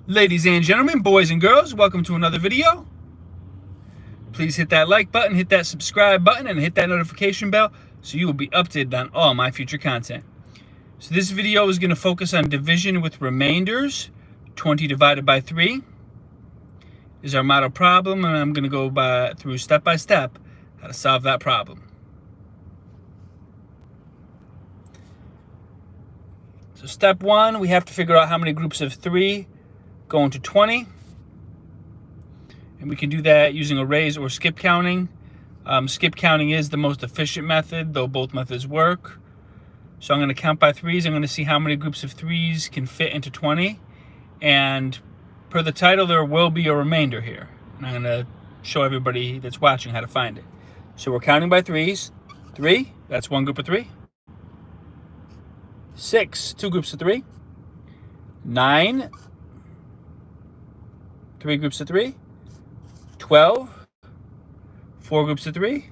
Ladies and gentlemen, boys and girls, welcome to another video. Please hit that like button, hit that subscribe button, and hit that notification bell so you will be updated on all my future content. So this video is going to focus on division with remainders. 20 divided by 3 is our model problem, and I'm going to go through step by step how to solve that problem. So step 1, we have to figure out how many groups of 3 go into 20. And we can do that using arrays or skip counting. Skip counting is the most efficient method, though both methods work. So I'm going to count by 3s. I'm going to see how many groups of 3s can fit into 20. And per the title, there will be a remainder here. And I'm going to show everybody that's watching how to find it. So we're counting by 3s. 3, that's one group of 3. 6, 2 groups of 3. 9, 3 groups of 3. 12, 4 groups of 3.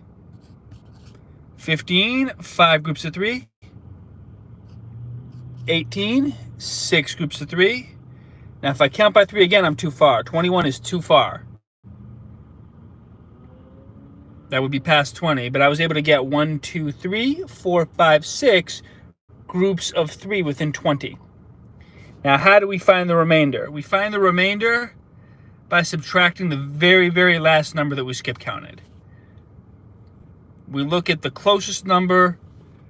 15, 5 groups of 3. 18, 6 groups of 3. Now if I count by 3 again, I'm too far. 21 is too far. That would be past 20, but I was able to get 1, 2, 3, 4, 5, 6 groups of 3 within 20. Now how do we find the remainder? We find the remainder by subtracting the very, very last number that we skip counted. We look at the closest number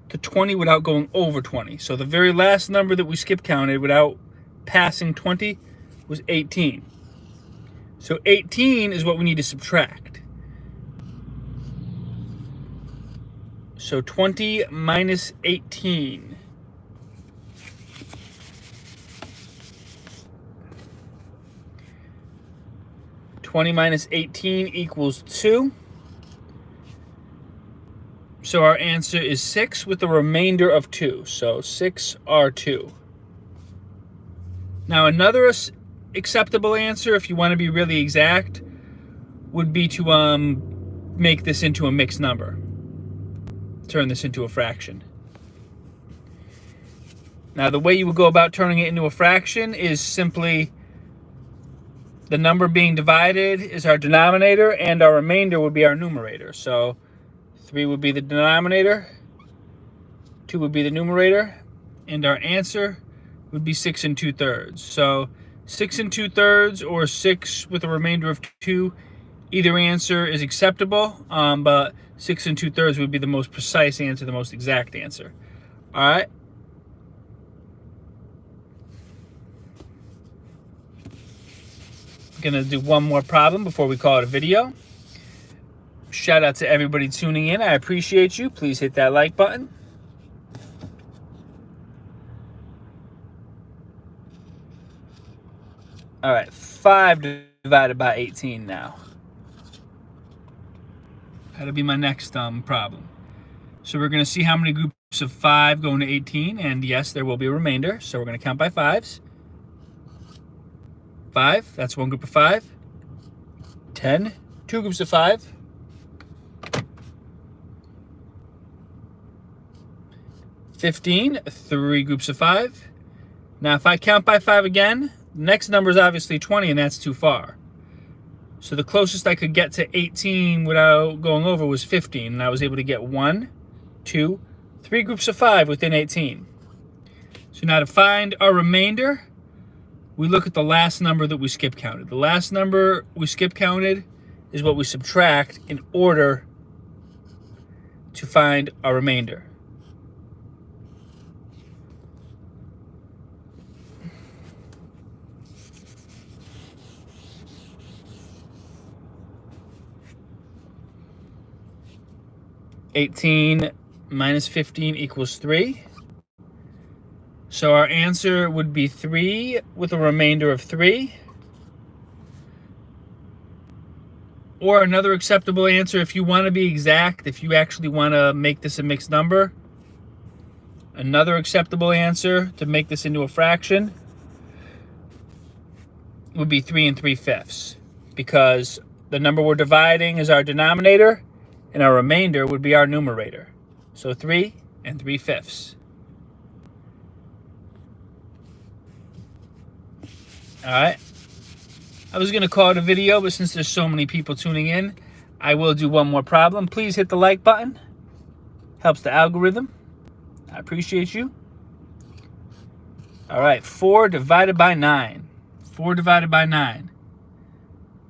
to 20 without going over 20. So the very last number that we skip counted without passing 20 was 18. So 18 is what we need to subtract. So 20 minus 18. (20 minus 18 equals 2. So our answer is 6 with a remainder of 2. So 6 are 2. Now another acceptable answer, if you want to be really exact, would be to make this into a mixed number. Turn this into a fraction. Now the way you would go about turning it into a fraction is simply the number being divided is our denominator, and our remainder would be our numerator. So 3 would be the denominator, 2 would be the numerator, and our answer would be 6 2/3. So 6 2/3 or 6 with a remainder of 2, either answer is acceptable, but 6 2/3 would be the most precise answer, the most exact answer. All right. Gonna do one more problem before we call it a video. Shout out to everybody tuning in. I appreciate you. Please hit that like button. All right, 5 divided by 18 now. That'll be my next problem. So we're gonna see how many groups of 5 go into 18, and yes, there will be a remainder. So we're gonna count by 5s. 5, that's one group of 5. 10, 2 groups of 5. 15, 3 groups of 5. Now if I count by 5 again, the next number is obviously 20, and that's too far. So the closest I could get to 18 without going over was 15, and I was able to get 1, 2, 3 groups of 5 within 18. So now to find our remainder, we look at the last number that we skip counted. The last number we skip counted is what we subtract in order to find our remainder. (18 minus 15 equals 3). So our answer would be 3 with a remainder of 3. Or another acceptable answer, if you want to be exact, if you actually want to make this a mixed number, another acceptable answer to make this into a fraction would be 3 3/5, because the number we're dividing is our denominator, and our remainder would be our numerator. So 3 3/5. All right. I was going to call it a video, but since there's so many people tuning in, I will do one more problem. Please hit the like button. Helps the algorithm. I appreciate you. All right, 4 divided by 9. 4 divided by 9.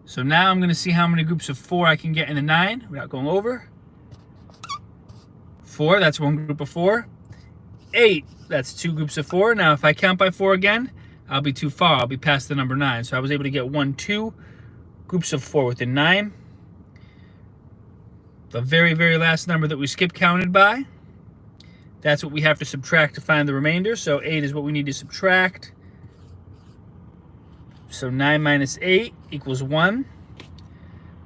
So now I'm going to see how many groups of 4 I can get in the 9 without going over. 4, that's one group of 4. 8, that's 2 groups of 4. Now if I count by 4 again, I'll be too far. I'll be past the number 9. So I was able to get 2 groups of 4 within 9. The very, very last number that we skip counted by, that's what we have to subtract to find the remainder. So 8 is what we need to subtract. So 9 minus 8 equals 1.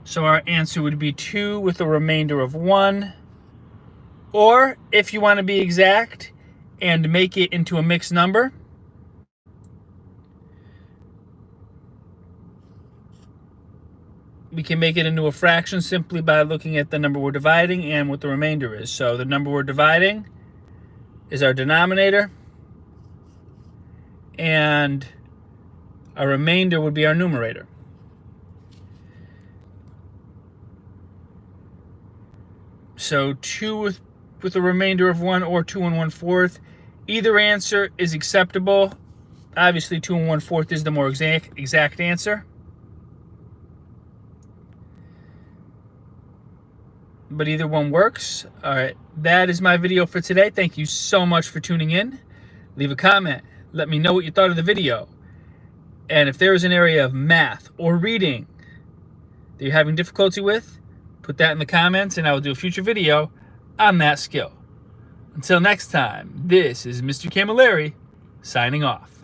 So our answer would be 2 with a remainder of 1. Or if you want to be exact and make it into a mixed number, we can make it into a fraction simply by looking at the number we're dividing and what the remainder is. So the number we're dividing is our denominator, and our remainder would be our numerator. So 2 with a remainder of 1 or 2 1/4. Either answer is acceptable. Obviously 2 1/4 is the more exact answer. But either one works. All right, that is my video for today. Thank you so much for tuning in. Leave a comment. Let me know what you thought of the video. And if there is an area of math or reading that you're having difficulty with, put that in the comments and I will do a future video on that skill. Until next time, this is Mr. Camilleri signing off.